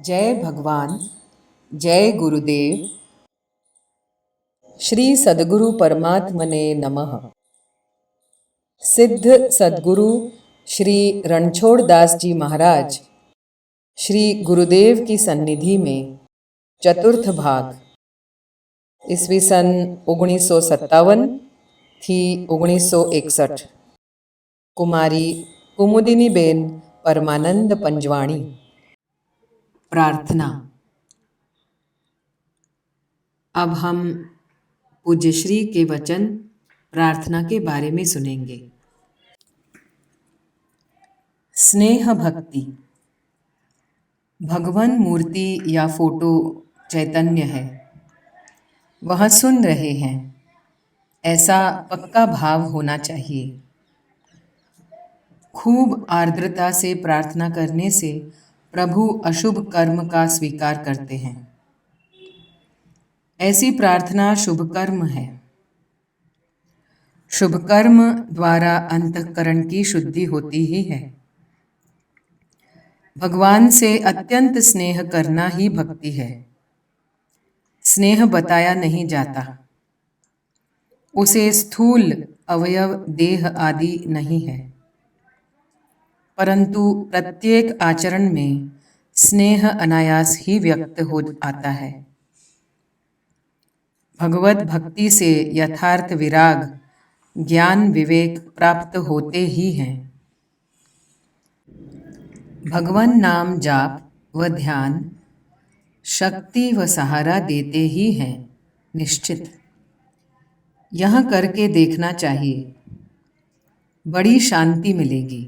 जय भगवान, जय गुरुदेव। श्री सद्गुरु परमात्मने नमः। सिद्ध सद्गुरु श्री रणछोड़ दास जी महाराज श्री गुरुदेव की सन्निधि में चतुर्थ भाग ईस्वी सन 1957 थी 1961 कुमारी कुमुदिनीबेन परमानंद पंजवाणी। प्रार्थना। अब हम पूज्य श्री के वचन प्रार्थना के बारे में सुनेंगे। स्नेह भक्ति। भगवान मूर्ति या फोटो चैतन्य है, वह सुन रहे हैं, ऐसा पक्का भाव होना चाहिए। खूब आर्द्रता से प्रार्थना करने से प्रभु अशुभ कर्म का स्वीकार करते हैं। ऐसी प्रार्थना शुभ कर्म है। शुभ कर्म द्वारा अंतःकरण की शुद्धि होती ही है। भगवान से अत्यंत स्नेह करना ही भक्ति है। स्नेह बताया नहीं जाता, उसे स्थूल अवयव देह आदि नहीं है, परंतु प्रत्येक आचरण में स्नेह अनायास ही व्यक्त हो आता है। भगवत भक्ति से यथार्थ विराग, ज्ञान विवेक प्राप्त होते ही हैं। भगवान नाम जाप व ध्यान शक्ति व सहारा देते ही हैं निश्चित। यह करके देखना चाहिए, बड़ी शांति मिलेगी।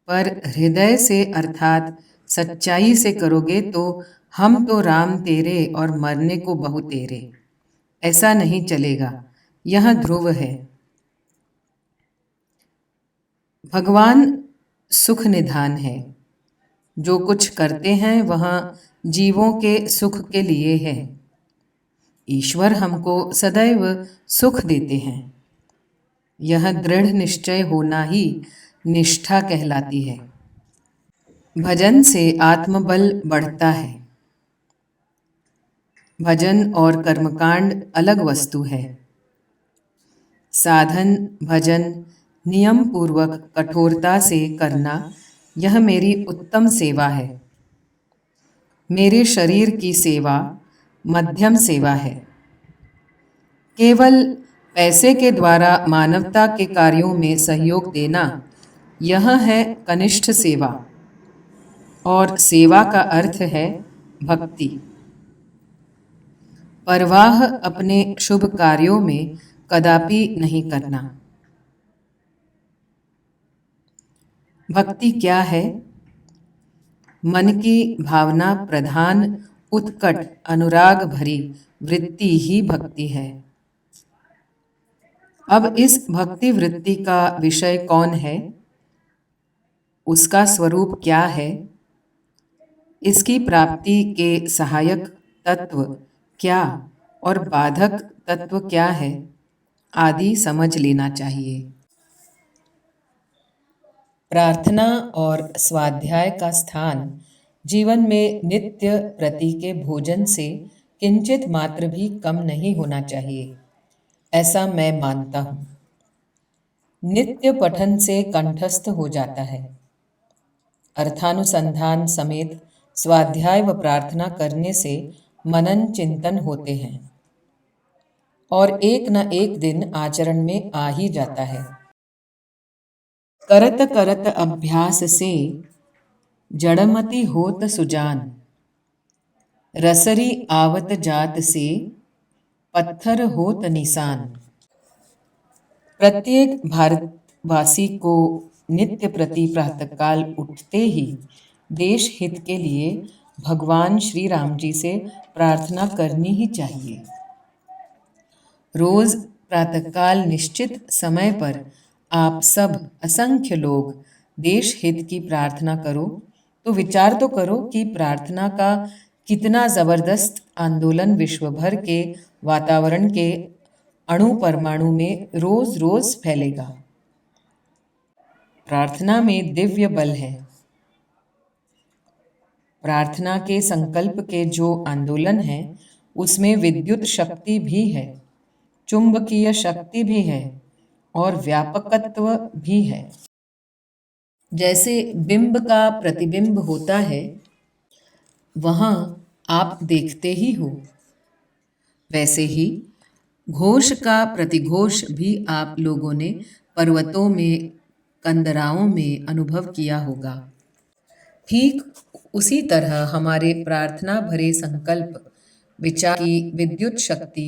पर हृदय से अर्थात सच्चाई से करोगे तो हम तो राम तेरे और मरने को बहु तेरे, ऐसा नहीं चलेगा। यह ध्रुव है। भगवान सुख निधान है। जो कुछ करते हैं वह जीवों के सुख के लिए है। ईश्वर हमको सदैव सुख देते हैं। यह दृढ़ निश्चय होना ही निष्ठा कहलाती है। भजन से आत्मबल बढ़ता है। भजन और कर्मकांड अलग वस्तु है। साधन भजन नियम पूर्वक कठोरता से करना, यह मेरी उत्तम सेवा है। मेरे शरीर की सेवा मध्यम सेवा है। केवल पैसे के द्वारा मानवता के कार्यों में सहयोग देना, यह है कनिष्ठ सेवा। और सेवा का अर्थ है भक्ति। परवाह अपने शुभ कार्यों में कदापि नहीं करना। भक्ति क्या है? मन की भावना प्रधान उत्कट अनुराग भरी वृत्ति ही भक्ति है। अब इस भक्ति वृत्ति का विषय कौन है? उसका स्वरूप क्या है? इसकी प्राप्ति के सहायक तत्व क्या और बाधक तत्व क्या है आदि समझ लेना चाहिए। प्रार्थना और स्वाध्याय का स्थान जीवन में नित्य प्रति के भोजन से किंचित मात्र भी कम नहीं होना चाहिए, ऐसा मैं मानता हूँ। नित्य पठन से कंठस्थ हो जाता है। अर्थानुसंधान समेत स्वाध्याय व प्रार्थना करने से मनन चिंतन होते हैं और एक न एक दिन आचरण में आ ही जाता है। करत करत अभ्यास से जड़मति होत सुजान, रसरी आवत जात से पत्थर होत निशान। प्रत्येक भारतवासी को नित्य प्रति प्रातःकाल उठते ही देश हित के लिए भगवान श्री राम जी से प्रार्थना करनी ही चाहिए। रोज प्रातःकाल निश्चित समय पर आप सब असंख्य लोग देश हित की प्रार्थना करो, तो विचार तो करो कि प्रार्थना का कितना जबरदस्त आंदोलन विश्व भर के वातावरण के अणु परमाणु में रोज रोज फैलेगा। प्रार्थना में दिव्य बल है। प्रार्थना के संकल्प के जो आंदोलन है उसमें विद्युत शक्ति भी है, चुंबकीय शक्ति भी है और व्यापकत्व भी है। जैसे बिंब का प्रतिबिंब होता है, वहाँ आप देखते ही हो, वैसे ही घोष का प्रतिघोष भी आप लोगों ने पर्वतों में, कंदराओं में अनुभव किया होगा। ठीक उसी तरह हमारे प्रार्थना भरे संकल्प विचार की विद्युत शक्ति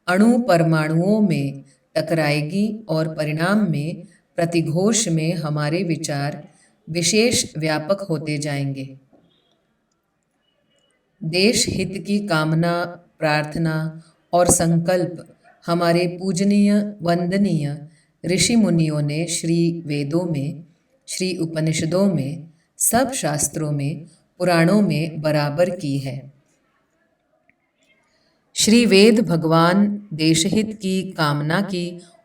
अणु परमाणुओं में टकराएगी और परिणाम में प्रतिघोष में हमारे विचार विशेष व्यापक होते जाएंगे। देश हित की कामना, प्रार्थना और संकल्प हमारे पूजनीय वंदनीय ऋषि मुनियों ने श्री वेदों में, श्री उपनिषदों में, सब शास्त्रों में, पुराणों में बराबर की है। श्री वेद भगवान देशहित की कामना की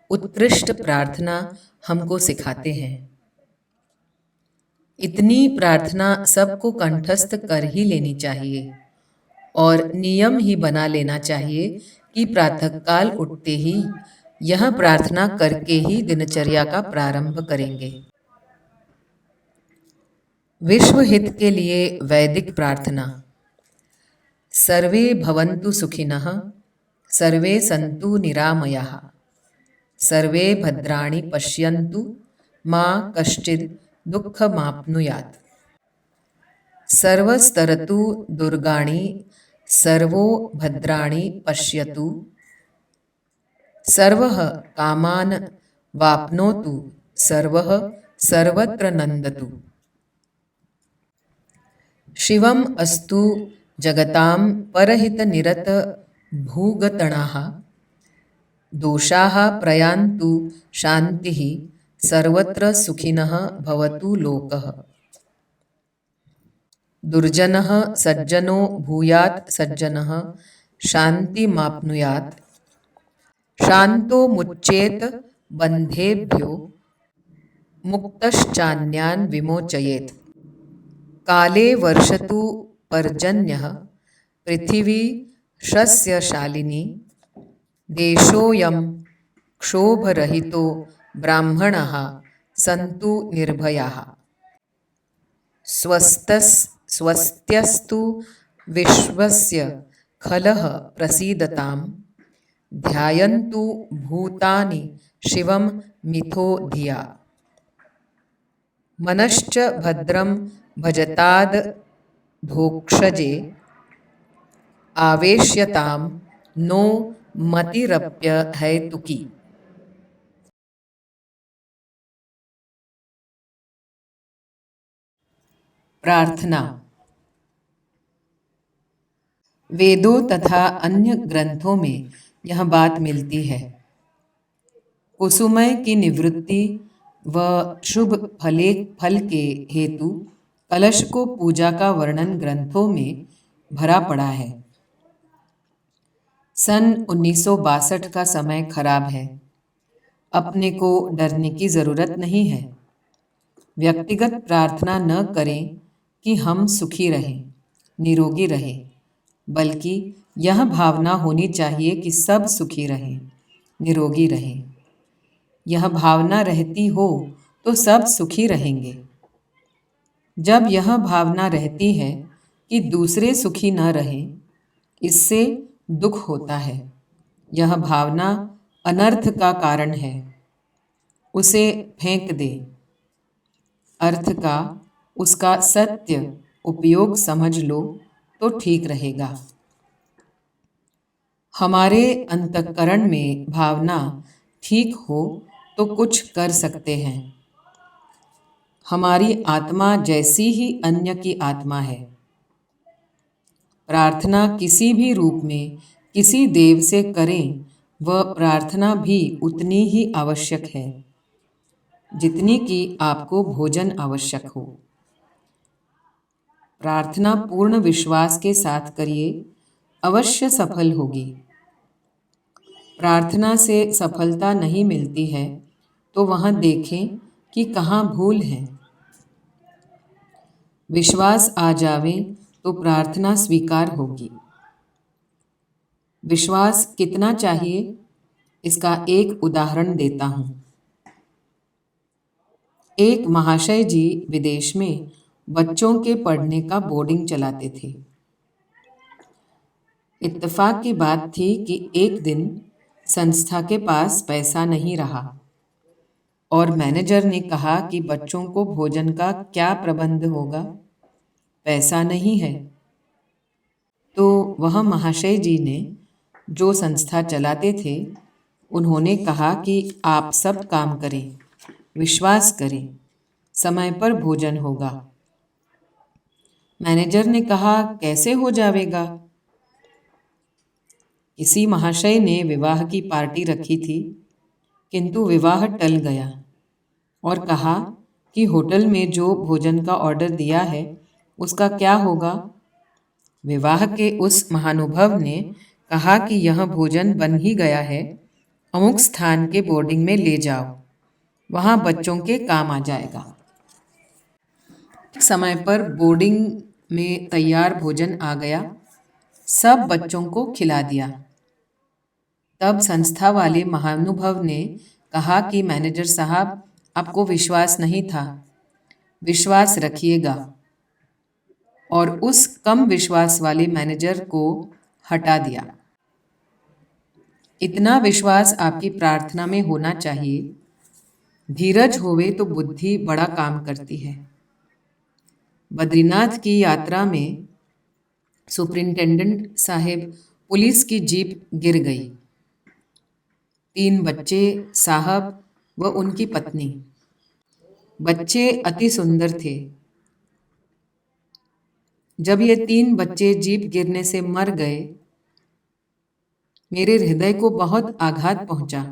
उत्कृष्ट प्रार्थना हमको सिखाते हैं। इतनी प्रार्थना सबको कंठस्थ कर ही लेनी चाहिए और नियम ही बना लेना चाहिए कि प्रातःकाल उठते ही यह प्रार्थना करके ही दिनचर्या का प्रारंभ करेंगे। विश्व हित के लिए वैदिक प्रार्थना। सर्वे भवन्तु सुखिनः, सर्वे सन्तु निरामयाः, सर्वे भद्राणि पश्यन्तु, मा कश्चित् दुःखमाप्नुयात्। सर्वस्तरतु दुर्गाणि, सर्वो भद्राणि पश्यतु, सर्वः कामान् वाप्नोतु, सर्वः सर्वत्र नन्दतु। शिवम् अस्तु जगतां परहितनिरत भूगतणाः, दोषाः प्रयान्तु शान्तिः, सर्वत्र सुखिनः भवतु लोकः। दुर्जनः सज्जनो भूयात्, सज्जनः शान्तिमाप्नुयात्, शान्तो मुच्येत बन्धेभ्यो, मुक्तश्चान्यान् विमोचयेत्। काले वर्षतु पर्जन्यः, पृथिवी शस्यशालिनी, देशोऽयं क्षोभरहितो, ब्राह्मणाः सन्तु निर्भयाः। स्वस्त्यस्तु विश्वस्य खलः प्रसीदतां, ध्यायन्तु भूतानि शिवं मिथो धिया। मनश्च भद्रं भजताद् धोक्षजे, आवेश्यतां नो मतिरप्यहैतुकी। प्रार्थना। वेदों तथा अन्य ग्रंथों में यह बात मिलती है। कुसुमय की निवृत्ति व शुभ फल के हेतु कलश को पूजा का वर्णन ग्रंथों में भरा पड़ा है। सन 1962 का समय खराब है। अपने को डरने की जरूरत नहीं है। व्यक्तिगत प्रार्थना न करें कि हम सुखी रहें, निरोगी रहें, बल्कि यह भावना होनी चाहिए कि सब सुखी रहें, निरोगी रहें। यह भावना रहती हो तो सब सुखी रहेंगे। जब यह भावना रहती है कि दूसरे सुखी न रहें, इससे दुख होता है। यह भावना अनर्थ का कारण है, उसे फेंक दे। अर्थ का उसका सत्य उपयोग समझ लो तो ठीक रहेगा। हमारे अंतःकरण में भावना ठीक हो तो कुछ कर सकते हैं। हमारी आत्मा जैसी ही अन्य की आत्मा है। प्रार्थना किसी भी रूप में किसी देव से करें, वह प्रार्थना भी उतनी ही आवश्यक है जितनी कि आपको भोजन आवश्यक हो। प्रार्थना पूर्ण विश्वास के साथ करिए, अवश्य सफल होगी। प्रार्थना से सफलता नहीं मिलती है तो वहाँ देखें कि कहाँ भूल है। विश्वास आ जावे तो प्रार्थना स्वीकार होगी। विश्वास कितना चाहिए, इसका एक उदाहरण देता हूँ। एक महाशय जी विदेश में बच्चों के पढ़ने का बोर्डिंग चलाते थे। इत्तेफाक की बात थी कि एक दिन संस्था के पास पैसा नहीं रहा और मैनेजर ने कहा कि बच्चों को भोजन का क्या प्रबंध होगा, पैसा नहीं है। तो वह महाशय जी ने, जो संस्था चलाते थे, उन्होंने कहा कि आप सब काम करें, विश्वास करें, समय पर भोजन होगा। मैनेजर ने कहा, कैसे हो जाएगा? किसी महाशय ने विवाह की पार्टी रखी थी, किंतु विवाह टल गया और कहा कि होटल में जो भोजन का ऑर्डर दिया है उसका क्या होगा? विवाह के उस महानुभव ने कहा कि यह भोजन बन ही गया है, अमुक स्थान के बोर्डिंग में ले जाओ, वहाँ बच्चों के काम आ जाएगा। समय पर बोर्डिंग में तैयार भोजन आ गया, सब बच्चों को खिला दिया। तब संस्था वाले महानुभव ने कहा कि मैनेजर साहब, आपको विश्वास नहीं था, विश्वास रखिएगा। और उस कम विश्वास वाले मैनेजर को हटा दिया। इतना विश्वास आपकी प्रार्थना में होना चाहिए। धीरज होवे तो बुद्धि बड़ा काम करती है। बद्रीनाथ की यात्रा में सुपरिंटेंडेंट साहब पुलिस की जीप गिर गई। 3 बच्चे, साहब व उनकी पत्नी। बच्चे अति सुंदर थे। जब ये 3 बच्चे जीप गिरने से मर गए, मेरे हृदय को बहुत आघात पहुंचा,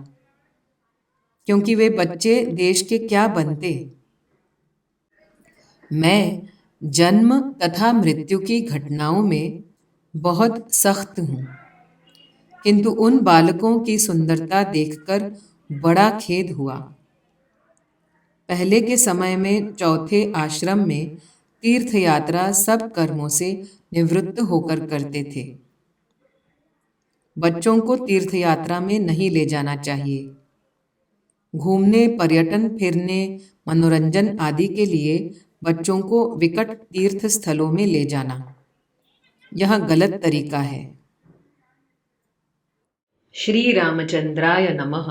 क्योंकि वे बच्चे देश के क्या बनते। मैं जन्म तथा मृत्यु की घटनाओं में बहुत सख्त हूँ, किंतु उन बालकों की सुंदरता देखकर बड़ा खेद हुआ। पहले के समय में चौथे आश्रम में तीर्थ यात्रा सब कर्मों से निवृत्त होकर करते थे। बच्चों को तीर्थ यात्रा में नहीं ले जाना चाहिए। घूमने, पर्यटन, फिरने, मनोरंजन आदि के लिए बच्चों को विकट तीर्थ स्थलों में ले जाना, यह गलत तरीका है। श्री रामचंद्राय नमः।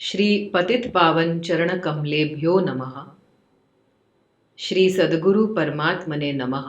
श्री पतित पावन चरण कमलेभ्यो नमः। श्री सद्गुरु परमात्मने नमः।